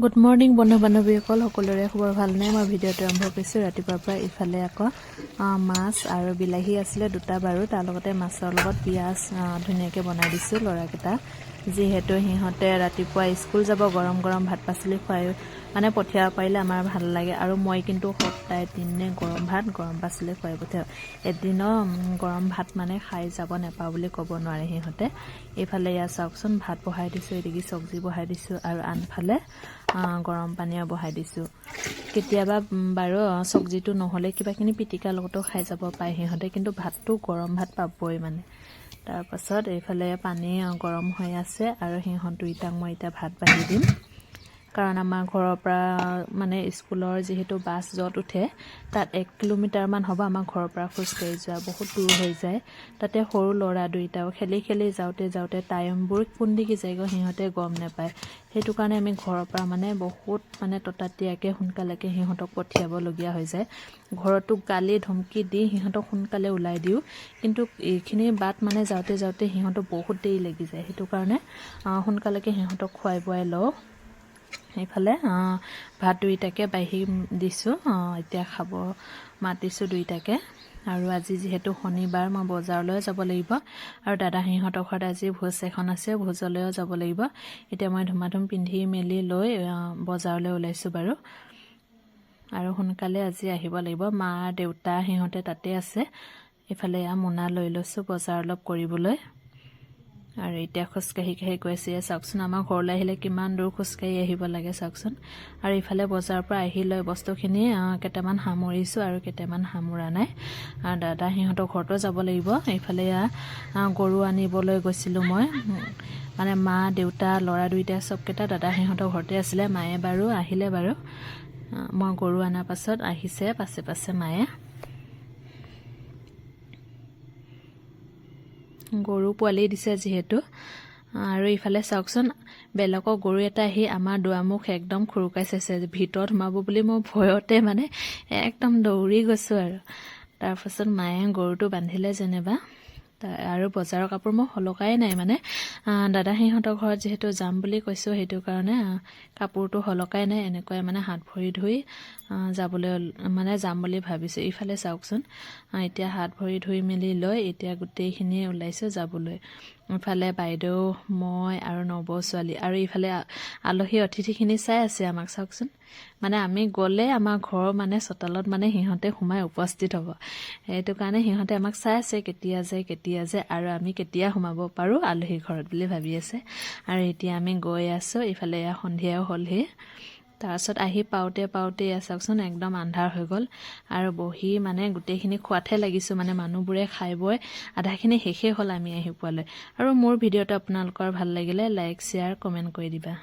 Good morning বন্ধু বান্ধৱীসকল, সকলোৰে খবৰ ভালনে? মই ভিডিঅ'টো আৰম্ভ কৰিছোঁ ৰাতিপুৱাৰ পৰা। ইফালে আকৌ মাছ আৰু বিলাহী আছিলে দুটা বাৰু, তাৰ লগতে মাছৰ লগত পিঁয়াজ ধুনীয়াকৈ বনাই দিছোঁ ল'ৰাকেইটা, যিহেতু সিহঁতে ৰাতিপুৱা স্কুল যাব। গৰম গৰম ভাত পাচলি খুৱাই মানে পঠিয়াব পাৰিলে আমাৰ ভাল লাগে। আৰু মই কিন্তু সদায় দিনে গৰম ভাত গৰম পাচলি খুৱাই পঠিয়াওঁ। এদিনো গৰম ভাত মানে খাই যাব নাপাওঁ বুলি ক'ব নোৱাৰে সিহঁতে। এইফালে ইয়াত চাওকচোন, ভাত বহাই দিছোঁ, এদিগি চব্জি বহাই দিছোঁ আৰু আনফালে গৰম পানীও বহাই দিছোঁ। কেতিয়াবা বাৰু চব্জিটো নহ'লে কিবাকিনি পিটিকাৰ লগতো খাই যাব পাৰে সিহঁতে, কিন্তু ভাতটো গৰম ভাত পাবই মানে। তাৰপাছত এইফালে পানী গৰম হৈ আছে আৰু সিহঁত দুইটাক মই এতিয়া ভাত বাঢ়ি দিম। কাৰণ আমাৰ ঘৰৰ পৰা মানে স্কুলৰ যিহেতু বাছ য'ত উঠে তাত 1 কিলোমিটাৰমান হ'ব আমাৰ ঘৰৰ পৰা খোজকাঢ়ি যোৱা, বহুত দূৰ হৈ যায়। তাতে সৰু ল'ৰা দুইটাও খেলি খেলি যাওঁতে টাইমবোৰ কোনদিকে যায়গৈ সিহঁতে গম নাপায়। সেইটো কাৰণে আমি ঘৰৰ পৰা মানে বহুত মানে ততাতৈয়াকৈ সোনকালেকৈ সিহঁতক পঠিয়াবলগীয়া হৈ যায়। ঘৰতো গালি ধমকি দি সিহঁতক সোনকালে ওলাই দিওঁ, কিন্তু এইখিনি বাট মানে যাওঁতে সিহঁতক বহুত দেৰি লাগি যায়। সেইটো কাৰণে সোনকালেকৈ সিহঁতক খুৱাই বোৱাই লওঁ। এইফালে ভাত দুইটাকে বাঢ়ি দিছোঁ, এতিয়া খাব মাতিছোঁ দুইটাকে। আৰু আজি যিহেতু শনিবাৰ, মই বজাৰলৈও যাব লাগিব আৰু দাদা সিহঁতৰ ঘৰত আজি ভোজ এখন আছে, ভোজলৈও যাব লাগিব। এতিয়া মই ধুমাধুম পিন্ধি মেলি লৈ বজাৰলৈ ওলাইছোঁ বাৰু। আৰু সোনকালে আজি আহিব লাগিব। মা দেউতা সিহঁতে তাতে আছে। এইফালে মোনা লৈ লৈছোঁ বজাৰ অলপ কৰিবলৈ। আৰু এতিয়া খোজকাঢ়ি গৈ আছোঁ। চাওকচোন, আমাৰ ঘৰলৈ আহিলে কিমান দূৰ খোজকাঢ়ি আহিব লাগে চাওকচোন। আৰু ইফালে বজাৰৰ পৰা আহি লৈ বস্তুখিনি কেইটামান সামৰিছোঁ আৰু কেইটামান সামৰা নাই। আৰু দাদা সিহঁতৰ ঘৰতো যাব লাগিব। এইফালে গৰু আনিবলৈ গৈছিলোঁ মই, মানে মা দেউতা ল'ৰা দুইটা চবকেইটা দাদা সিহঁতৰ ঘৰতে আছিলে। মায়ে বাৰু আহিলে বাৰু, মই গৰু অনাৰ পাছত আহিছে পাছে মায়ে। গৰু পোৱালি দিছে যিহেতু। আৰু ইফালে চাওকচোন, বেলেগৰ গৰু এটা আহি আমাৰ দুৱাৰমুখ একদম খুৰুকাই চাইছে, ভিতৰত সোমাব বুলি মই ভয়তে মানে একদম দৌৰি গৈছোঁ আৰু। তাৰপাছত মায়ে গৰুটো বান্ধিলে যেনিবা। আৰু বজাৰৰ কাপোৰ মই সলকাই নাই, মানে দাদা সিহঁতৰ ঘৰত যিহেতু যাম বুলি কৈছোঁ, সেইটো কাৰণে কাপোৰটো সলকাই নাই। এনেকুৱাই মানে হাত ভৰি ধুই যাম বুলি ভাবিছোঁ। ইফালে চাওকচোন, এতিয়া হাত ভৰি ধুই মেলি লৈ এতিয়া গোটেইখিনি ওলাইছোঁ যাবলৈ। ইফালে বাইদেউ, মই আৰু নবৌ ছোৱালী, আৰু ইফালে আলহী অতিথিখিনি চাই আছে আমাক চাওকচোন। মানে আমি গ'লে আমাৰ ঘৰৰ মানে চোতালত মানে সিহঁতে সোমাই উপস্থিত হ'ব। সেইটো কাৰণে সিহঁতে আমাক চাই আছে কেতিয়া যায় আৰু আমি কেতিয়া সোমাব পাৰোঁ আলহী ঘৰত বুলি ভাবি আছে। আৰু এতিয়া আমি গৈ আছোঁ। ইফালে সন্ধিয়াও হ'লহি। তাৰপাছত আহি পাওঁতে চাওকচোন, একদম আন্ধাৰ হৈ গ'ল। আৰু বহি মানে গোটেইখিনি খোৱাতহে লাগিছোঁ, মানে মানুহবোৰে খাই বৈ আধাখিনি শেষেই হ'ল আমি আহি পোৱালৈ। আৰু মোৰ ভিডিঅ'টো আপোনালোকৰ ভাল লাগিলে লাইক, শ্বেয়াৰ, কমেণ্ট কৰি দিবা।